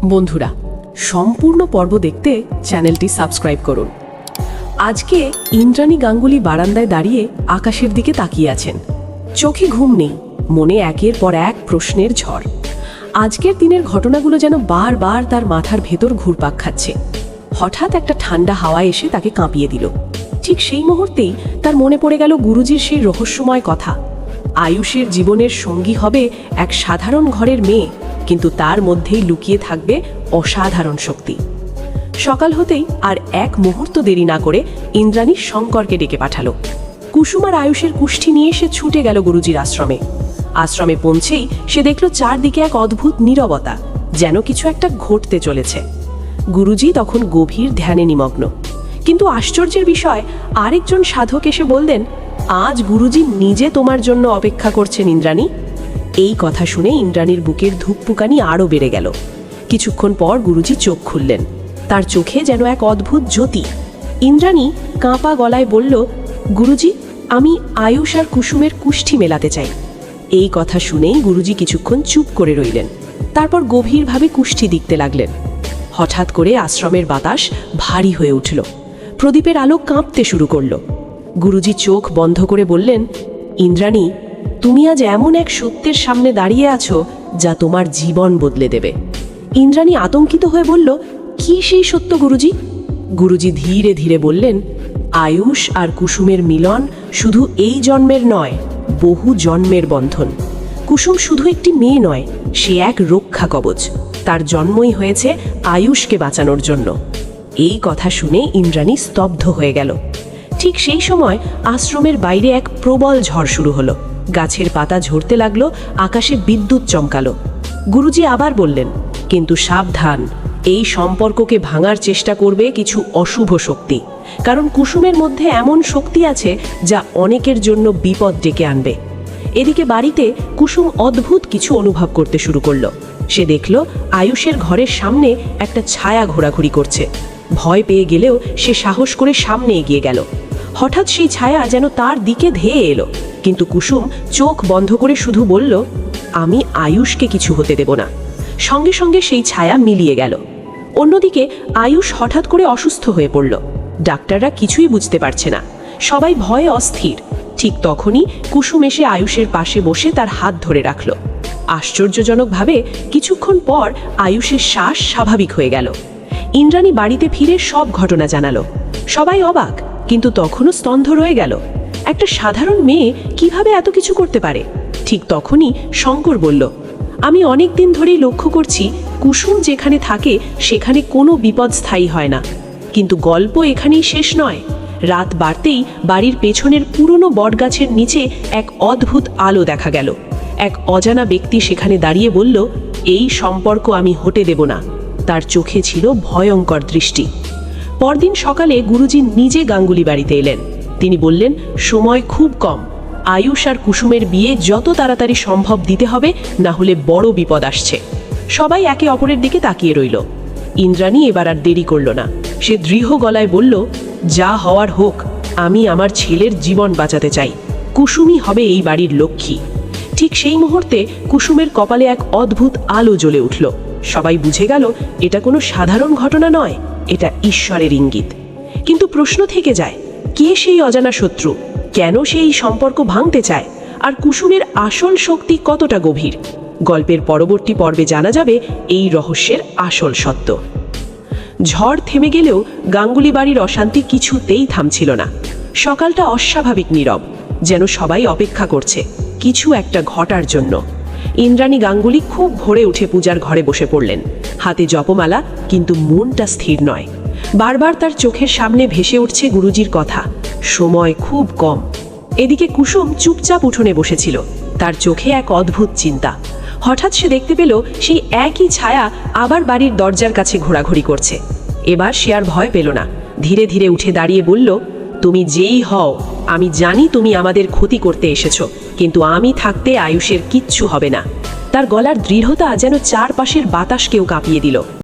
বন্ধুরা, সম্পূর্ণ পর্ব দেখতে চ্যানেলটি সাবস্ক্রাইব করুন। আজকে ইন্দ্রাণী গাঙ্গুলি বারান্দায় দাঁড়িয়ে আকাশের দিকে তাকিয়ে আছেন। চোখে ঘুম নেই, মনে একের পর এক প্রশ্নের ঝড়। আজকের দিনের ঘটনাগুলো যেন বারবার তার মাথার ভেতর ঘুরপাক খাচ্ছে। হঠাৎ একটা ঠান্ডা হাওয়া এসে তাকে কাঁপিয়ে দিল। ঠিক সেই মুহূর্তেই তার মনে পড়ে গেল গুরুজির সেই রহস্যময় কথা। আয়ুষের জীবনের সঙ্গী হবে এক সাধারণ ঘরের মেয়ে, কিন্তু তার মধ্যেই লুকিয়ে থাকবে অসাধারণ শক্তি। সকাল হতেই আর এক মুহূর্ত দেরি না করে ইন্দ্রাণী শঙ্করকে ডেকে পাঠালো। কুসুম আর আয়ুষের কুষ্ঠি নিয়ে সে ছুটে গেল গুরুজির আশ্রমে। আশ্রমে পৌঁছেই সে দেখল চারদিকে এক অদ্ভুত নীরবতা, যেন কিছু একটা ঘটতে চলেছে। গুরুজি তখন গভীর ধ্যানে নিমগ্ন। কিন্তু আশ্চর্যের বিষয়, আরেকজন সাধক এসে বললেন, আজ গুরুজি নিজে তোমার জন্য অপেক্ষা করছেন ইন্দ্রাণী। এই কথা শুনে ইন্দ্রাণীর বুকের ধুকপুকানি আরও বেড়ে গেল। কিছুক্ষণ পর গুরুজি চোখ খুললেন। তার চোখে যেন এক অদ্ভুত জ্যোতি। ইন্দ্রাণী কাঁপা গলায় বলল, গুরুজি, আমি আয়ুষ আর কুসুমের কুষ্ঠি মেলাতে চাই। এই কথা শুনেই গুরুজি কিছুক্ষণ চুপ করে রইলেন। তারপর গভীরভাবে কুষ্ঠি দেখতে লাগলেন। হঠাৎ করে আশ্রমের বাতাস ভারী হয়ে উঠল। প্রদীপের আলো কাঁপতে শুরু করল। গুরুজি চোখ বন্ধ করে বললেন, ইন্দ্রাণী, তুমি আজ এমন এক সত্যের সামনে দাঁড়িয়ে আছো যা তোমার জীবন বদলে দেবে। ইন্দ্রাণী আতঙ্কিত হয়ে বলল, কি সেই সত্য গুরুজি? গুরুজি ধীরে ধীরে বললেন, আয়ুষ আর কুসুমের মিলন শুধু এই জন্মের নয়, বহু জন্মের বন্ধন। কুসুম শুধু একটি মেয়ে নয়, সে এক রক্ষা কবচ। তার জন্মই হয়েছে আয়ুষকে বাঁচানোর জন্য। এই কথা শুনে ইন্দ্রাণী স্তব্ধ হয়ে গেল। ঠিক সেই সময় আশ্রমের বাইরে এক প্রবল ঝড় শুরু হলো। গাছের পাতা ঝরতে লাগলো, আকাশে বিদ্যুৎ চমকালো। গুরুজি আবার বললেন, কিন্তু সাবধান, এই সম্পর্ককে ভাঙার চেষ্টা করবে কিছু অশুভ শক্তি। কারণ কুসুমের মধ্যে এমন শক্তি আছে যা অনেকের জন্য বিপদ ডেকে আনবে। এদিকে বাড়িতে কুসুম অদ্ভুত কিছু অনুভব করতে শুরু করলো। সে দেখল আয়ুষের ঘরের সামনে একটা ছায়া ঘোরাঘুরি করছে। ভয় পেয়ে গেলেও সে সাহস করে সামনে এগিয়ে গেল। হঠাৎ সেই ছায়া যেন তার দিকে ধেয়ে এলো, কিন্তু কুসুম চোখ বন্ধ করে শুধু বলল, আমি আয়ুষকে কিছু হতে দেব না। সঙ্গে সঙ্গে সেই ছায়া মিলিয়ে গেল। অন্যদিকে আয়ুষ হঠাৎ করে অসুস্থ হয়ে পড়ল। ডাক্তাররা কিছুই বুঝতে পারছে না, সবাই ভয়ে অস্থির। ঠিক তখনই কুসুম এসে আয়ুষের পাশে বসে তার হাত ধরে রাখল। আশ্চর্যজনকভাবে কিছুক্ষণ পর আয়ুষের শ্বাস স্বাভাবিক হয়ে গেল। ইন্দ্রাণী বাড়িতে ফিরে সব ঘটনা জানালো। সবাই অবাক, কিন্তু তখনও স্তব্ধ রয়ে গেল। একটা সাধারণ মেয়ে কিভাবে এত কিছু করতে পারে? ঠিক তখনই শঙ্কর বলল, আমি অনেক দিন ধরেই লক্ষ্য করছি, কুসুম যেখানে থাকে সেখানে কোনো বিপদ স্থায়ী হয় না। কিন্তু গল্প এখানেই শেষ নয়। রাত বাড়তেই বাড়ির পেছনের পুরনো বটগাছের নিচে এক অদ্ভুত আলো দেখা গেল। এক অজানা ব্যক্তি সেখানে দাঁড়িয়ে বলল, এই সম্পর্ক আমি হতে দেব না। তার চোখে ছিল ভয়ঙ্কর দৃষ্টি। পরদিন সকালে গুরুজি নিজে গাঙ্গুলি বাড়িতে এলেন। তিনি বললেন, সময় খুব কম, আয়ুষ আর কুসুমের বিয়ে যত তাড়াতাড়ি সম্ভব দিতে হবে, না হলে বড় বিপদ আসছে। সবাই একে অপরের দিকে তাকিয়ে রইল। ইন্দ্রাণী এবার আর দেরি করল না। সে দৃঢ় গলায় বলল, যা হওয়ার হোক, আমি আমার ছেলের জীবন বাঁচাতে চাই। কুসুমই হবে এই বাড়ির লক্ষ্মী। ঠিক সেই মুহূর্তে কুসুমের কপালে এক অদ্ভুত আলো জ্বলে উঠল। সবাই বুঝে গেল এটা কোনো সাধারণ ঘটনা নয়, এটা ঈশ্বরের ইঙ্গিত। কিন্তু প্রশ্ন থেকে যায়, কে সেই অজানা শত্রু? কেন সে এই সম্পর্ক ভাঙতে চায়? আর কুসুমের আসল শক্তি কতটা গভীর? গল্পের পরবর্তী পর্বে জানা যাবে এই রহস্যের আসল সত্য। ঝড় থেমে গেলেও গাঙ্গুলি বাড়ির অশান্তি কিছুতেই থামছিল না। সকালটা অস্বাভাবিক নীরব, যেন সবাই অপেক্ষা করছে কিছু একটা ঘটার জন্য। ইন্দ্রাণী গাঙ্গুলি খুব ভোরে উঠে পূজার ঘরে বসে পড়লেন। হাতে জপমালা, কিন্তু মনটা স্থির নয়। বারবার তার চোখের সামনে ভেসে উঠছে গুরুজির কথা, সময় খুব কম। এদিকে কুসুম চুপচাপ উঠোনে বসেছিল। তার চোখে এক অদ্ভুত চিন্তা। হঠাৎ সে দেখতে পেল সেই একই ছায়া আবার বাড়ির দরজার কাছে ঘোরাঘুরি করছে। এবার সে আর ভয় পেল না। ধীরে ধীরে উঠে দাঁড়িয়ে বলল, তুমি যেই হও, আমি জানি তুমি আমাদের ক্ষতি করতে এসেছো, কিন্তু আমি থাকতে আয়ুষের কিচ্ছু হবে না। তার গলার দৃঢ়তা যেন চারপাশের বাতাসকেও কাঁপিয়ে দিল।